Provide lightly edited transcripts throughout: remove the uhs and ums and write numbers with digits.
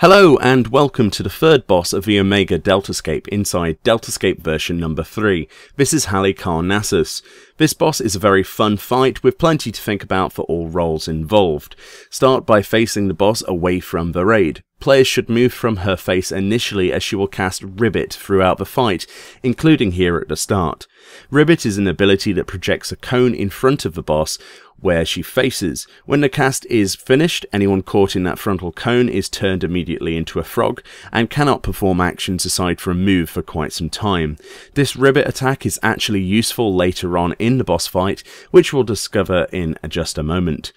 Hello and welcome to the third boss of the Omega Deltascape inside Deltascape version number 3. This is Halicarnassus. This boss is a very fun fight with plenty to think about for all roles involved. Start by facing the boss away from the raid. Players should move from her face initially as she will cast Ribbit throughout the fight, including here at the start. Ribbit is an ability that projects a cone in front of the boss where she faces. When the cast is finished, anyone caught in that frontal cone is turned immediately into a frog and cannot perform actions aside from move for quite some time. This Ribbit attack is actually useful later on in the boss fight, which we'll discover in just a moment.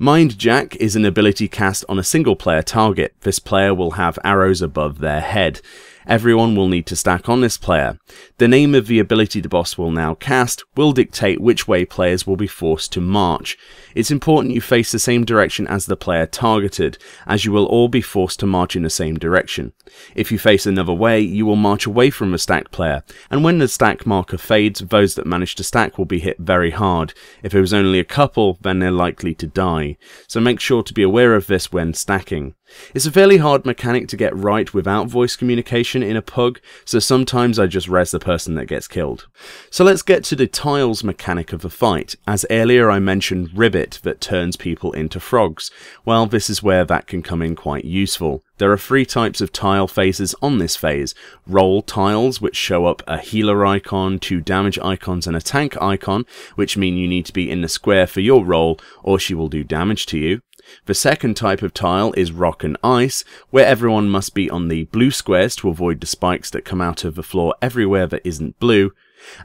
Mindjack is an ability cast on a single player target. This player will have arrows above their head. Everyone will need to stack on this player. The name of the ability the boss will now cast will dictate which way players will be forced to march. It's important you face the same direction as the player targeted, as you will all be forced to march in the same direction. If you face another way, you will march away from the stacked player, and when the stack marker fades, those that manage to stack will be hit very hard. If it was only a couple, then they're likely to die. So make sure to be aware of this when stacking. It's a fairly hard mechanic to get right without voice communication in a pug, so sometimes I just res the person that gets killed. So let's get to the tiles mechanic of the fight. As earlier I mentioned Ribbit that turns people into frogs. Well, this is where that can come in quite useful. There are 3 types of tile phases on this phase. Roll tiles, which show up a healer icon, 2 damage icons and a tank icon, which mean you need to be in the square for your roll or she will do damage to you. The second type of tile is rock and ice, where everyone must be on the blue squares to avoid the spikes that come out of the floor everywhere that isn't blue.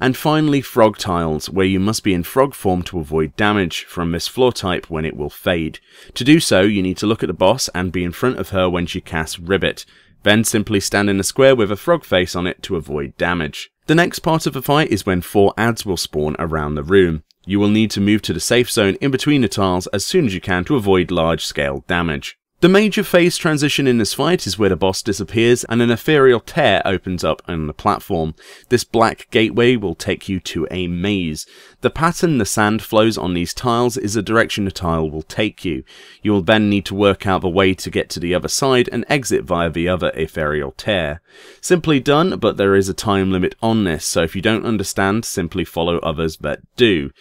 And finally frog tiles, where you must be in frog form to avoid damage from this floor type when it will fade. To do so, you need to look at the boss and be in front of her when she casts Ribbit. Then simply stand in a square with a frog face on it to avoid damage. The next part of the fight is when 4 adds will spawn around the room. You will need to move to the safe zone in between the tiles as soon as you can to avoid large scale damage. The major phase transition in this fight is where the boss disappears and an ethereal tear opens up on the platform. This black gateway will take you to a maze. The pattern the sand flows on these tiles is the direction the tile will take you. You will then need to work out the way to get to the other side and exit via the other ethereal tear. Simply done, but there is a time limit on this, so if you don't understand, simply follow others that do.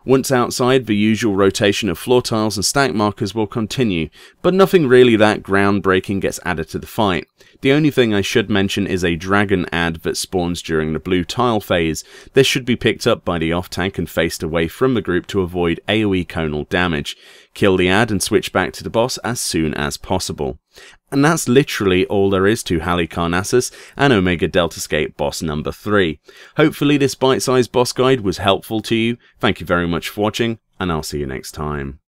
Once outside, the usual rotation of floor tiles and stack markers will continue, but nothing really that groundbreaking gets added to the fight. The only thing I should mention is a dragon ad that spawns during the blue tile phase. This should be picked up by the off tank and faced away from the group to avoid AoE conal damage. Kill the ad and switch back to the boss as soon as possible. And that's literally all there is to Halicarnassus and Omega Deltascape boss number 3. Hopefully this bite-sized boss guide was helpful to you. Thank you very much for watching, and I'll see you next time.